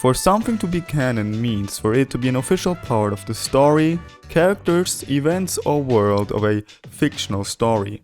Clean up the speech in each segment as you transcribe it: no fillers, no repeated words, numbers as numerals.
For something to be canon means for it to be an official part of the story, characters, events or world of a fictional story.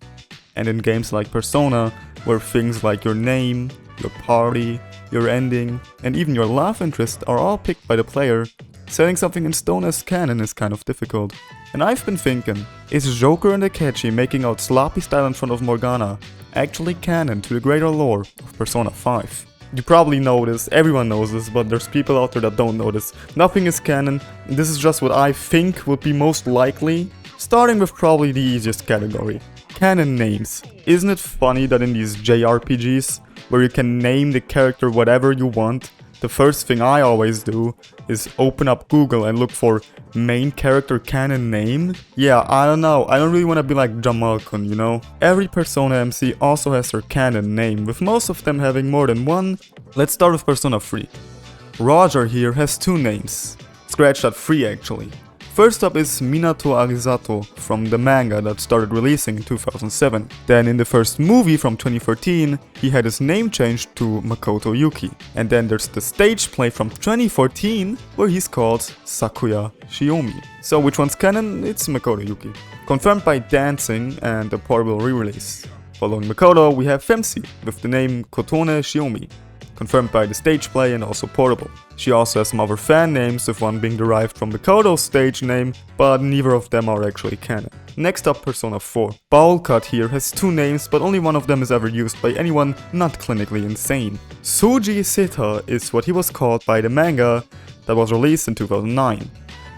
And in games like Persona, where things like your name, your party, your ending, and even your love interest are all picked by the player, setting something in stone as canon is kind of difficult. And I've been thinking, is Joker and Akechi making out sloppy style in front of Morgana actually canon to the greater lore of Persona 5? You probably know this, everyone knows this, but there's people out there that don't know this. Nothing is canon, and this is just what I think would be most likely, starting with probably the easiest category. Canon names. Isn't it funny that in these JRPGs, where you can name the character whatever you want, the first thing I always do is open up Google and look for main character canon name? Yeah, I don't know, I don't really want to be like Jamal-kun, you know? Every Persona MC also has their canon name, with most of them having more than one. Let's start with Persona 3. Roger here has 2 names. Scratch that, 3 actually. First up is Minato Arisato from the manga that started releasing in 2007. Then in the first movie from 2013, he had his name changed to Makoto Yuki. And then there's the stage play from 2014 where he's called Sakuya Shiomi. So which one's canon? It's Makoto Yuki. Confirmed by Dancing and a portable re-release. Following Makoto, we have Femsi with the name Kotone Shiomi. Confirmed by the stage play and also portable. She also has some other fan names, with one being derived from Makoto's stage name, but neither of them are actually canon. Next up, Persona 4. Bowlcut here has 2 names, but only one of them is ever used by anyone not clinically insane. Suji Seta is what he was called by the manga that was released in 2009.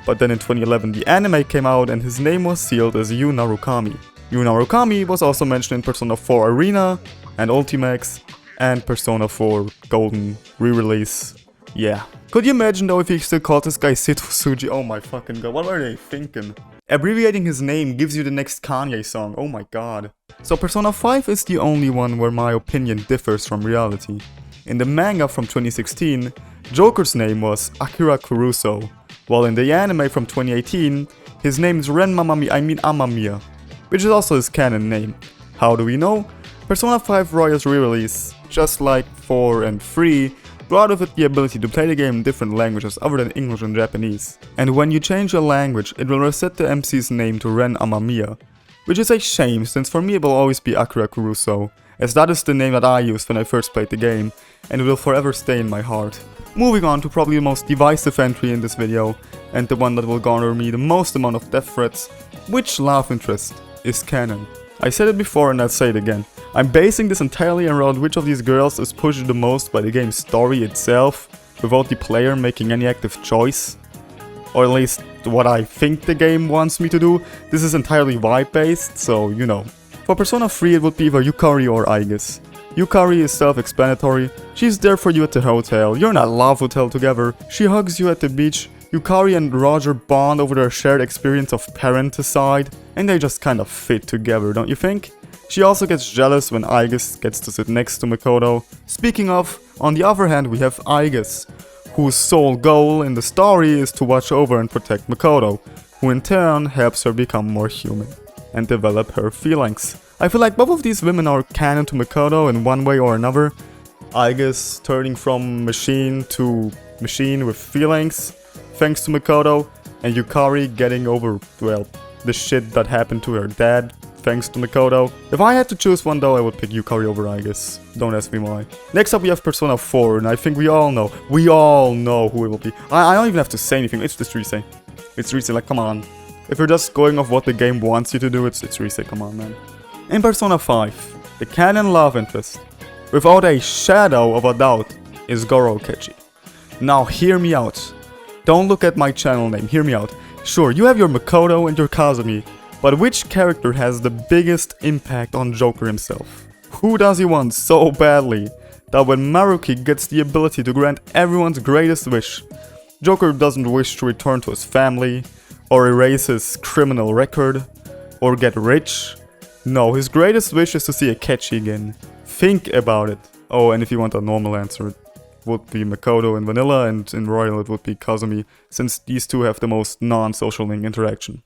But then in 2011 the anime came out and his name was sealed as Yu Narukami. Yu Narukami was also mentioned in Persona 4 Arena and Ultimax, and Persona 4 Golden re-release. Yeah. Could you imagine though if he still called this guy Seto Suji? Oh my fucking god, what were they thinking? Abbreviating his name gives you the next Kanye song, oh my god. So Persona 5 is the only one where my opinion differs from reality. In the manga from 2016, Joker's name was Akira Kuruso, while in the anime from 2018, his name is Amamiya, which is also his canon name. How do we know? Persona 5 Royal's re-release, just like 4 and 3, brought with it the ability to play the game in different languages other than English and Japanese. And when you change your language, it will reset the MC's name to Ren Amamiya, which is a shame since for me it will always be Akira Kuruso, as that is the name that I used when I first played the game, and it will forever stay in my heart. Moving on to probably the most divisive entry in this video, and the one that will garner me the most amount of death threats: which love interest is canon? I said it before and I'll say it again. I'm basing this entirely around which of these girls is pushed the most by the game's story itself, without the player making any active choice. Or at least what I think the game wants me to do. This is entirely vibe based, so you know. For Persona 3 it would be either Yukari or Aigis. Yukari is self-explanatory, she's there for you at the hotel, you're in a love hotel together, she hugs you at the beach, Yukari and Roger bond over their shared experience of parenticide, and they just kind of fit together, don't you think? She also gets jealous when Aigis gets to sit next to Makoto. Speaking of, on the other hand we have Aigis, whose sole goal in the story is to watch over and protect Makoto, who in turn helps her become more human and develop her feelings. I feel like both of these women are canon to Makoto in one way or another. Aigis turning from machine to machine with feelings, thanks to Makoto, and Yukari getting over, well, the shit that happened to her dad, thanks to Makoto. If I had to choose one though, I would pick Yukari over Aigis. Don't ask me why. Next up we have Persona 4, and I think we all know who it will be. I don't even have to say anything, it's just Rise. It's Rise, like come on. If you're just going off what the game wants you to do, it's Rise, come on man. In Persona 5, the canon love interest, without a shadow of a doubt, is Goro Akechi. Now hear me out. Don't look at my channel name, hear me out. Sure, you have your Makoto and your Kazumi, but which character has the biggest impact on Joker himself? Who does he want so badly that when Maruki gets the ability to grant everyone's greatest wish, Joker doesn't wish to return to his family, or erase his criminal record, or get rich? No, his greatest wish is to see Akechi again. Think about it. Oh, and if you want a normal answer, it would be Makoto in Vanilla, and in Royal it would be Kazumi, since these two have the most non-social link interaction.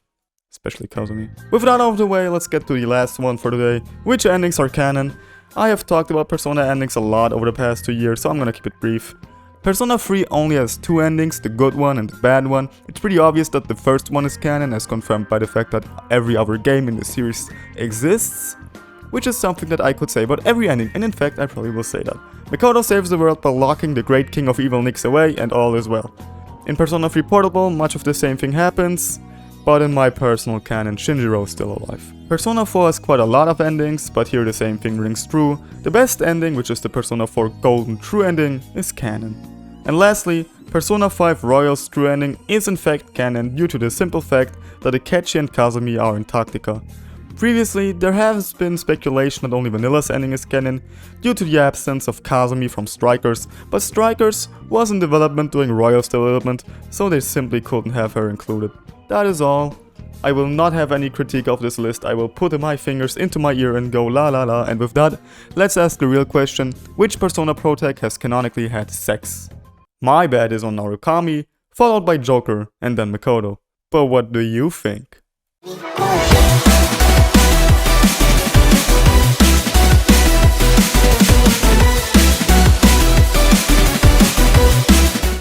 Especially Kazumi. With that out of the way, let's get to the last one for today. Which endings are canon? I have talked about Persona endings a lot over the past 2 years, so I'm gonna keep it brief. Persona 3 only has two endings, the good one and the bad one. It's pretty obvious that the first one is canon, as confirmed by the fact that every other game in the series exists, which is something that I could say about every ending, and in fact I probably will say that. Makoto saves the world by locking the great king of evil Nyx away, and all is well. In Persona 3 Portable, much of the same thing happens, but in my personal canon, Shinjiro is still alive. Persona 4 has quite a lot of endings, but here the same thing rings true. The best ending, which is the Persona 4 Golden True Ending, is canon. And lastly, Persona 5 Royal's True Ending is in fact canon due to the simple fact that Akechi and Kazumi are in Tactica. Previously, there has been speculation that only Vanilla's ending is canon due to the absence of Kazumi from Strikers, but Strikers was in development during Royal's development, so they simply couldn't have her included. That is all. I will not have any critique of this list, I will put my fingers into my ear and go la la la, and with that, let's ask the real question: which Persona protag has canonically had sex? My bet is on Narukami, followed by Joker, and then Makoto. But what do you think?